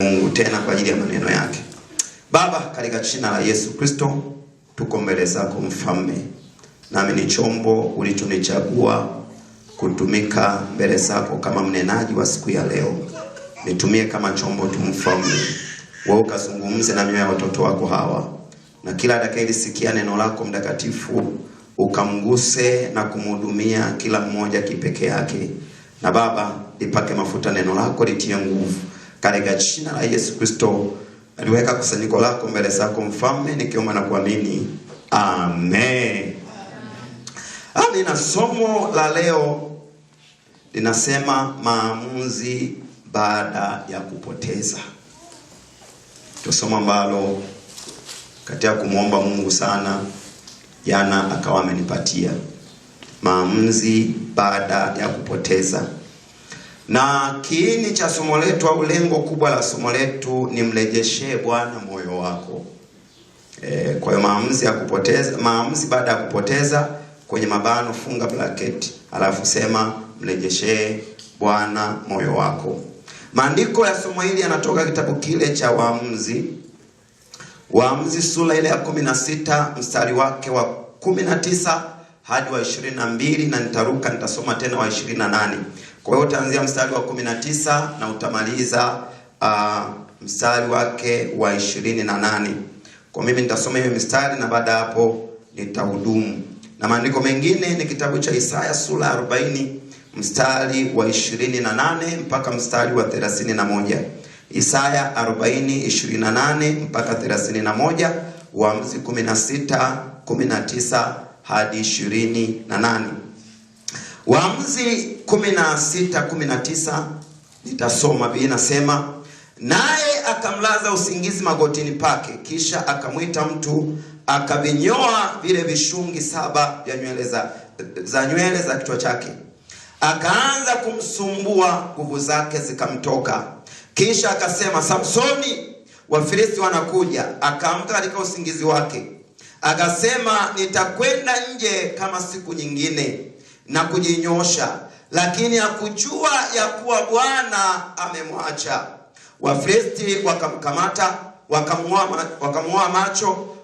Mungu tena kwa ajili ya maneno yake. Baba, katika jina la Yesu Kristo, tuko mbele zako Mfalme. Nami ni chombo ulichonichagua kutumika mbele zako kama mnenaji wa siku ya leo. Nitumie kama chombo tu Mfalme. Wewe ukazungumze na mioyo ya watoto wako hawa. Na kila atakayelisikia neno lako mtakatifu ukamguse na kumhudumia kila mmoja kipekee yake. Na Baba, lipake mafuta neno lako litie nguvu. Katika jina la Yesu Kristo, aliweka kusanyiko lako mbele zako Mfalme, nikiomba na kuamini. Amen. Amina. Somo la leo linasema maamuzi baada ya kupoteza. Somo ambalo katika kumuomba Mungu sana jana akawa amenipatia. Maamuzi baada ya kupoteza. Na kiini cha somo letu au lengo kubwa la somo letu ni mrejeshe Bwana moyo wako. Kwa hiyo maamuzi baada ya kupoteza, kwenye mabano funga bracket, alafu sema mrejeshe Bwana moyo wako. Maandiko ya somo hili yanatoka kitabu kile cha Waamuzi sura ile ya 16 mstari wake wa 19 hadi wa 22, na nitasoma tena wa 28. Kwa hiyo utaanzia mstari wa 19 na utamaliza mstari wake wa 28. Kwa mimi nitasoma hiyo mstari na baada hapo nitahudumu. Na maandiko mengine ni kitabu cha Isaya sura 40 mstari wa 28 mpaka mstari wa 31. Isaya 40:28 mpaka 31, Waamuzi 16:19 hadi 28. Waamuzi 16:19 nitasoma. Biblia inasema, naye akamlaza usingizi magotini pake, kisha akamwita mtu, akavinyoa vile vishungi 7 vya nywele za kichwa chake. Akaanza kumsumbua, nguvu zake zikamtoka. Kisha akasema, Samsoni, Wafilisti wanakuja. Akaamka katika usingizi wake, akasema, nitakwenda nje kama siku nyingine na kujinyosha, lakini hakujua ya kuwa Bwana amemwacha. Wafilisti wakamkamata, wakamng'oa macho,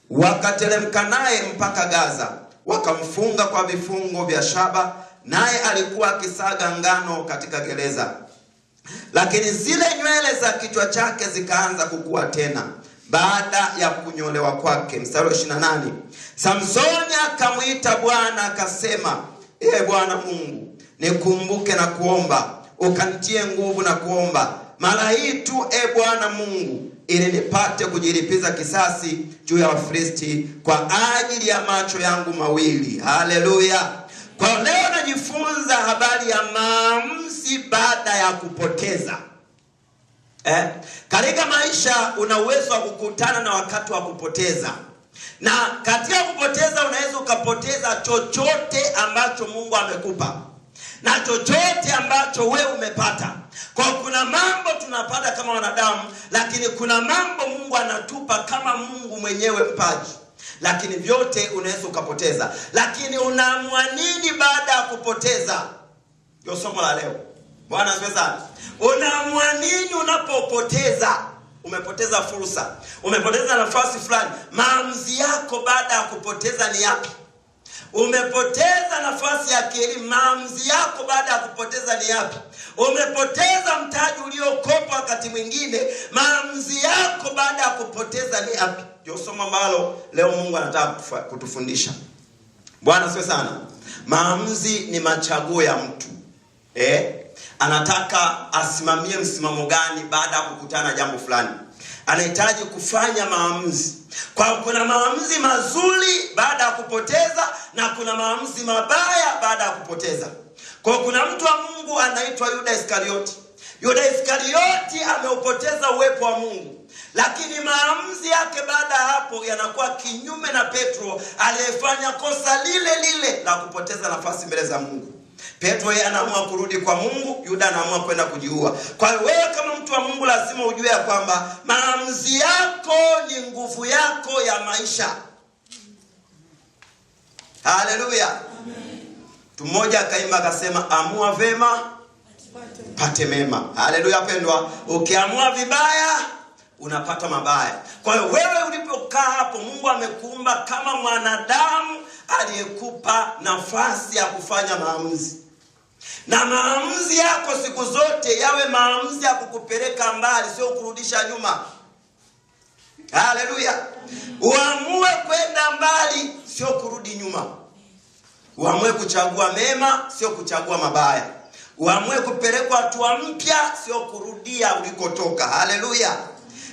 wakatelemka naye mpaka Gaza, wakamfunga kwa vifungo vya shaba, naye alikuwa akisaga ngano katika gereza. Lakini zile nywele za kichwa chake zikaanza kukua tena baada ya kunyolewa kwake. Mstari wa 28. Samsoni akamwita Bwana akasema, Bwana Mungu, nikumbuke na kuomba, ukanitie nguvu na kuomba mara hii tu, Bwana Mungu, ili nipate kujilipiza kisasi juu ya Wafilisti kwa ajili ya macho yangu mawili. Haleluya. Kwa leo najifunza habari ya maamuzi baada ya kupoteza. Katika maisha una uwezo wa kukutana na wakati wa kupoteza. Na katika kupoteza unaweza ukapoteza chochote ambacho Mungu amekupa, na chochote ambacho wewe umepata. Kwa kuna mambo tunapata kama wanadamu, lakini kuna mambo Mungu anatupa kama Mungu mwenyewe mpaji. Lakini vyote unaweza ukapoteza. Lakini unaamua nini baada ya kupoteza? Ndio somo la leo. Bwana asifiwe sana. Unaamua nini unapopoteza? Umepoteza fursa, umepoteza nafasi fulani. Maamuzi yako baada ya kupoteza ni yapi? Umepoteza nafasi ya kielimu, maamuzi yako baada ya kupoteza ni yapi? Umepoteza mtaji uliokopa wakati mwingine, maamuzi yako baada ya kupoteza ni yapi? Ndio somo ambalo leo Mungu anataka kutufundisha. Bwana asifiwe sana. Maamuzi ni machaguo ya mtu. Anataka asimamie msimamo gani baada ya kukutana na jambo fulani. Anahitaji kufanya maamuzi. Kwa kuna maamuzi mazuri baada ya kupoteza na kuna maamuzi mabaya baada ya kupoteza. Kwa kuna mtu wa Mungu anaitwa Yuda Iskarioti. Yuda Iskarioti ameupoteza uwepo wa Mungu, lakini maamuzi yake baada ya hapo yanakuwa kinyume na Petro aliyefanya kosa lile lile la kupoteza nafasi mbele za Mungu. Petro yeye anaamua kurudi kwa Mungu, Yuda anaamua kwenda kujiua. Kwa hiyo wewe kama mtu wa Mungu lazima ujue ya kwamba maamuzi yako ni nguvu yako ya maisha. Haleluya. Amen. Mtu mmoja akaimba akasema, amua vema upate mema. Haleluya pendwa. Ukiamua vibaya unapata mabaya. Kwa hiyo wewe ulipokaa hapo, Mungu amekuumba kama mwanadamu aliyekupa nafasi ya kufanya maamuzi. Na maamuzi yako siku zote yawe maamuzi ya kukupeleka mbali, sio kurudisha nyuma. Haleluya. Uamue kwenda mbali, sio kurudi nyuma. Uamue kuchagua mema, sio kuchagua mabaya. Uamue kupelekwa hatua mpya, sio kurudia ulikotoka. Haleluya.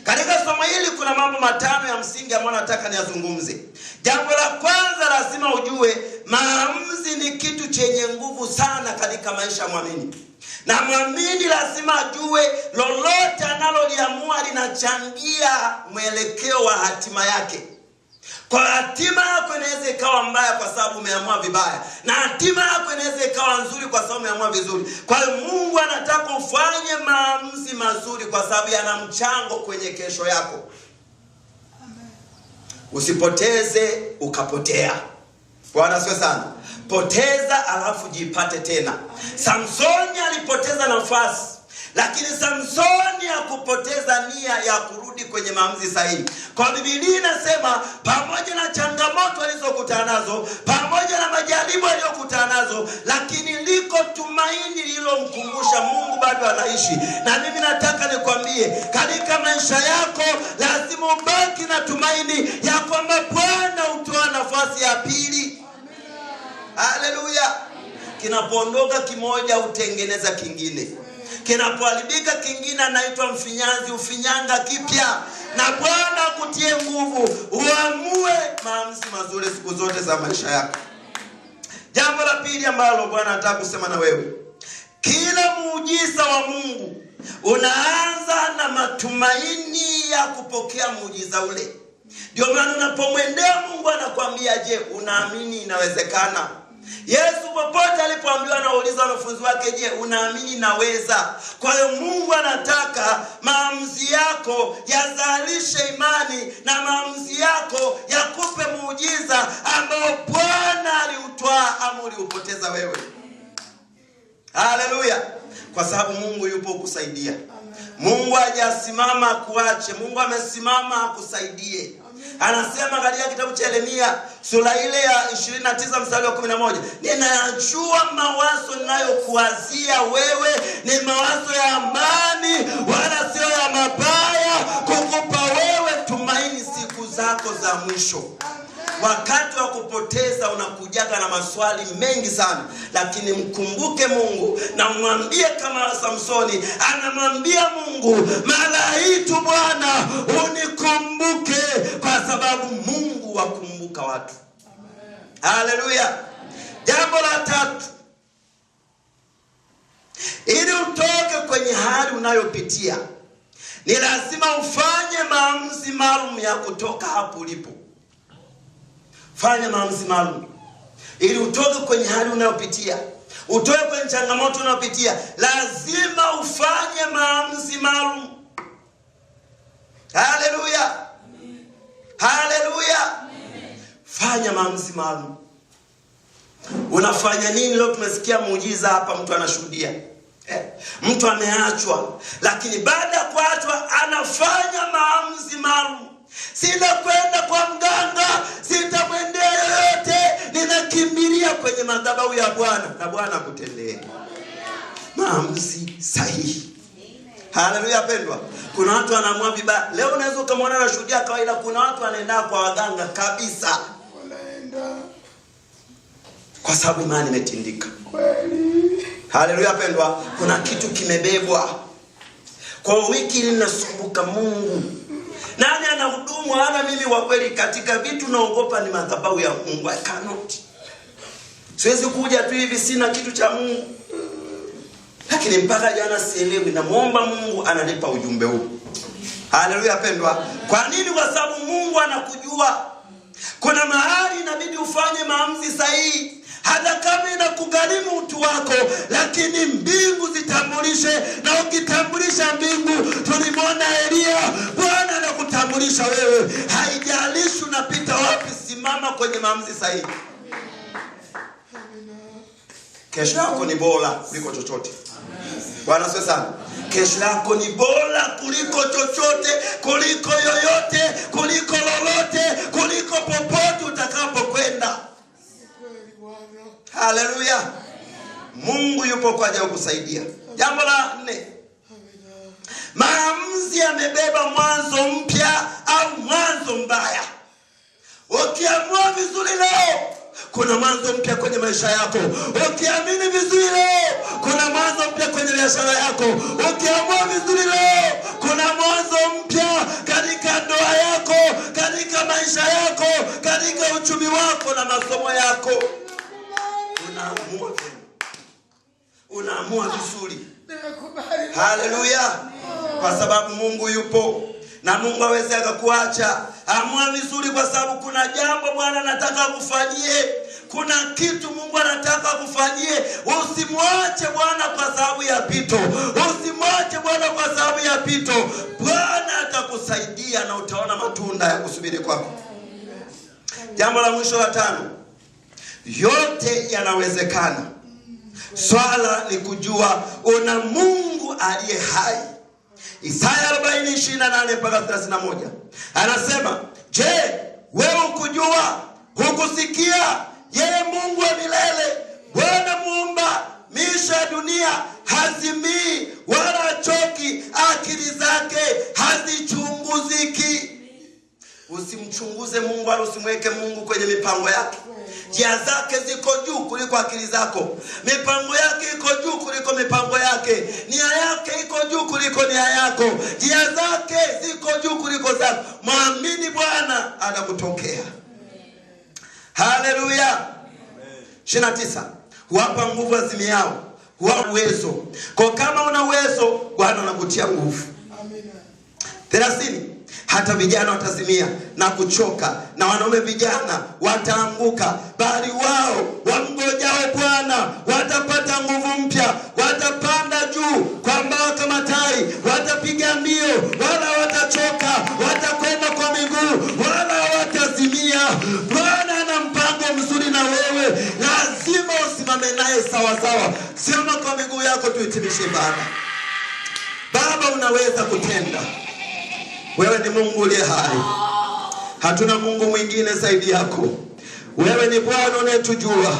Katika somo hili kuna mambo matano ya msingi ambayo nataka niyazungumze. Jambo la kwanza, lazima ujue maamuzi ni kitu chenye nguvu sana katika maisha ya muamini. Na muamini lazima ajue lolote analoliamua linachangia mwelekeo wa hatima yake. Kwa hatima yako inaweza ikawa mbaya kwa sababu umeamua vibaya, na hatima yako inaweza ikawa nzuri kwa sababu umeamua vizuri. Kwa hiyo Mungu anataka ufanye maamuzi mazuri kwa sababu yana mchango kwenye kesho yako. Usipoteze ukapotea. Bwana asifiwe sana. Poteza alafu jipate tena. Samsoni alipoteza nafasi, lakini Samsoni hakupoteza nia ya kurudi kwenye maamuzi sahihi. Kwa Biblia inasema pamoja na changamoto alizokutana nazo, pamoja na majaribu aliyokutana nazo, lakini liko tumaini lililomkumbusha Mungu bado anaishi. Na mimi nataka nikwambie, katika maisha yako lazima ubaki na tumaini ya kwamba Bwana hutoa nafasi ya pili. Haleluya. Kinapoondoka kimoja utengeneza kingine. Kinapoharibika kingine anaitwa mfinyanzi, ufinyanga kipya. Na Bwana akutie nguvu uamue maamuzi mazuri siku zote za maisha yako. Jambo la pili ambalo Bwana anataka kusema na wewe, kila muujiza wa Mungu unaanza na matumaini ya kupokea muujiza ule. Ndio maana unapomwendea Mungu anakuambia, je, unaamini inawezekana? Yesu popote alipoambiwa anauliza wanafunzi wake, je, unaamini naweza? Kwa hiyo Mungu anataka maamuzi yako yazalishe imani, na maamuzi yako yakupe muujiza ambao Bwana aliutwaa ama uliupoteza wewe. Haleluya. Kwa sababu Mungu yupo kusaidia. Mungu hajasimama kuache. Mungu amesimama akusaidie. Anasema katika kitabu cha Yeremia sura ile ya 29 mstari wa 11, ninajua mawazo ninayokuwazia wewe ni mawazo ya amani wala sio ya mabaya, kukupa wewe tumaini siku zako za mwisho. Wakati wa kupoteza unakujaga na maswali mengi sana, lakini mkumbuke Mungu na mwambie kama Samsoni anamwambia Mungu, mara hii tu Bwana unikumbuke, kwa sababu Mungu wakumbuka watu. Haleluya. Jambo la tatu, ili utoke kwenye hali unayopitia ni lazima ufanye maamuzi maalum ya kutoka hapo ulipo. Fanya maamuzi maalum ili utoke kwenye hali unayopitia, utoke kwenye changamoto unayopitia. Lazima ufanye maamuzi maalum. Haleluya. Haleluya. Fanya maamuzi maalum. Unafanya nini? Leo tumesikia muujiza hapa, mtu anashuhudia. Mtu ameachwa, lakini baada ya kuachwa anafanya maamuzi maalum. Sitakwenda kwa mganga, sitamwendea yoyote, ninakimbilia kwenye madhabahu ya Bwana, na Bwana akutendee maamuzi sahihi. Haleluya pendwa. Kuna watu wanaamua vibaya. Leo unaweza ukamwona anashuhudia kawaida, kuna watu wanaenda kwa waganga kabisa. Wanaenda kwa sababu imani imetindika. Kweli. Haleluya pendwa. Kuna kitu kimebebwa. Kwa wiki hili ninasumbuka, Mungu, nani anahudumu? Hana mimi wa kweli katika vitu naogopa ni madhabahu ya Mungu. I cannot. Siwezi kuja tu hivi sina kitu cha Mungu. Lakini mpaka jana sielewi, na muomba Mungu ananipa ujumbe huu. Haleluya pendwa. Kwa nini? Kwa sababu Mungu anakujua. Kuna mahali inabidi ufanye maamuzi sahihi, hata kama inakugharimu utu wako, lakini mbingu zitambulishe. Na ukitambulisha mbingu, tulimwona Elia, Bwana anakutambulisha wewe. Haijalishi unapita wapi, simama kwenye maamuzi sahihi. Kesho yako ni bora kuliko chochote. Bwana asifiwe sana. Kesho yako ni bora kuliko chochote, kuliko yoyote, kuliko lolote, kuliko popote utakapokwenda. Haleluya. Mungu yupo kwa ajili ya kukusaidia. Jambo la 4. Maamuzi yamebeba mwanzo mpya au mwanzo mbaya. Ukiamua vizuri leo, kuna mwanzo mpya kwenye maisha yako. Ukiamini vizuri leo, kuna mwanzo mpya kwenye biashara yako. Ukiamua vizuri leo, kuna mwanzo mpya katika ndoa yako, katika maisha yako, katika uchumi wako na masomo yako. Unaamua vizuri. Haleluya. Kwa sababu Mungu yupo na Mungu hawezi akakuacha. Amua vizuri, kwa sababu kuna jambo Bwana anataka kufanyie. Kuna kitu Mungu anataka kufanyie. Usimwache Bwana kwa sababu ya pito. Usimwache Bwana kwa sababu ya pito. Bwana atakusaidia na utaona matunda ya kusubiri kwako. Jambo la mwisho la 5. Yote yanawezekana. Swala ni kujua una Mungu aliye hai. Isaya 40:28-31 anasema, je, wewe ukujua, hukusikia? Yeye Mungu wa milele, Bwana muumba miisho ya dunia, hazimii wala hachoki, akili zake hazichunguziki. Usimchunguze Mungu wala usimweke Mungu kwenye mipango yake. Njia zake ziko juu kuliko akili zako. Mipango yake iko juu kuliko mipango yake. Nia yake iko juu kuliko nia yako. Njia zake ziko juu kuliko zako. Muamini Bwana atakutokea. Haleluya. 29. Huwapa nguvu azimiao, huwapa uwezo. Kwa kama una uwezo, Bwana anakutia nguvu. 30. Hata vijana watazimia na kuchoka, na wanaume vijana wataanguka, bali wao wamngojao Bwana watapata nguvu mpya. Watapanda juu kwa mbawa kama tai, watapiga mbio wala watachoka, watakwenda kwa miguu wala watazimia. Bwana ana mpango mzuri na wewe, lazima usimame naye sawa sawa. Simama kwa miguu yako, tuhitimishe ibada. Baba, unaweza kutenda. Wewe ni Mungu uliye hai. Hatuna Mungu mwingine zaidi yako. Wewe ni Bwana unayetujua.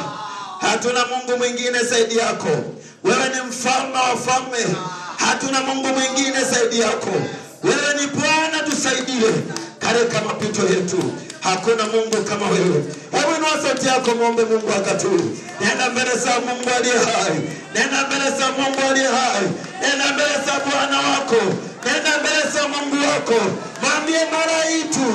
Hatuna Mungu mwingine zaidi yako. Wewe ni mfalme wa wafalme. Hatuna Mungu mwingine zaidi yako. Wewe ni Bwana, tusaidie katika mapito yetu. Hakuna Mungu kama wewe. Hebu inua sauti yako, muombe Mungu wakati huu. Nenda mbele za Mungu aliye hai. Nenda mbele za Mungu aliye hai. Nenda mbele za Bwana wako. Nenda mbele za Mungu wako. Mwambie mara hii tu,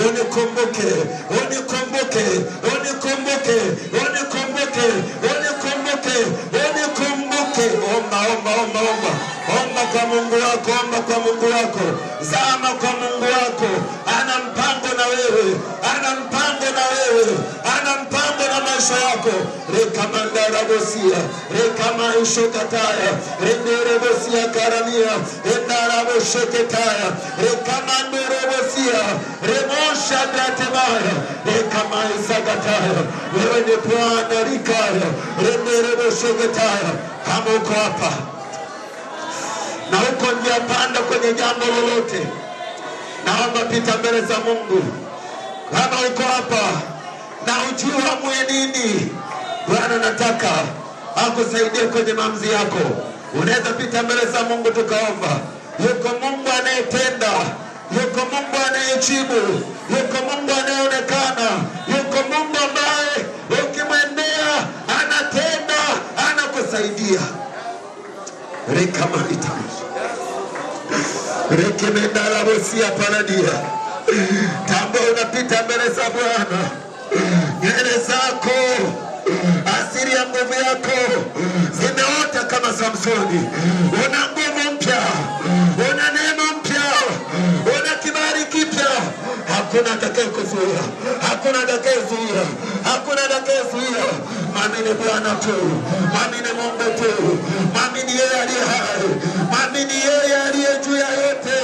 unikumbuke, unikumbuke, unikumbuke, unikumbuke, unikumbuke, unikumbuke. Omba, omba, omba, omba. Omba kwa Mungu wako, omba kwa Mungu wako. Zama kwa Mungu wako. Ana mpango na wewe. Ana mpango na wewe. Ana mpango na maisha yako. Rekamandara bosia, rekamaisho kataya, renderebosia karamia, endaraboshetaya, rekamandoro bosia, remosha dratebaya, rekamaisa kataya. Wewe ni Bwana rikaya, rendereboshetaya. Kama uko hapa na uko njia panda kwenye jambo lolote, naomba pita mbele za Mungu. Kama uko hapa na ujua mwe nini, Bwana nataka akusaidie kwenye maamuzi yako. Unaweza pita mbele za Mungu tukaomba. Yuko Mungu anayetenda. Yuko Mungu anayejibu. Yuko Mungu anayeonekana. Yuko Mungu ambaye ukimwendea anatenda, anakusaidia. Rekamaita. Rekemendala bosia panadia. Tambo unapita mbele za Bwana. Nywele zako, asiri ya nguvu yako zimeota kama Samsoni. Una nguvu mpya, una neema mpya, una kibali kipya. Hakuna atakayekuzuia, hakuna atakayezuia, hakuna atakayezuia. Mwamini Bwana tu, mwamini Mungu tu, mwamini yeye aliye hai, mwamini yeye aliye juu ya yote.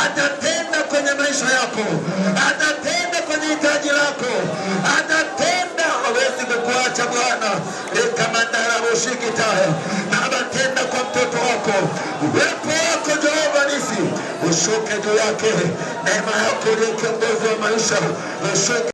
Atatenda kwenye maisha yako, atatenda kwenye hitaji lako, atatenda. Hawezi kukuacha Bwana. Rekamandara boshikitaya. tenda kwa mtoto wako. Uwepo wako Jehova Nisi ushuke juu yake. Neema yako ndiyo kiongozi wa maisha ushuke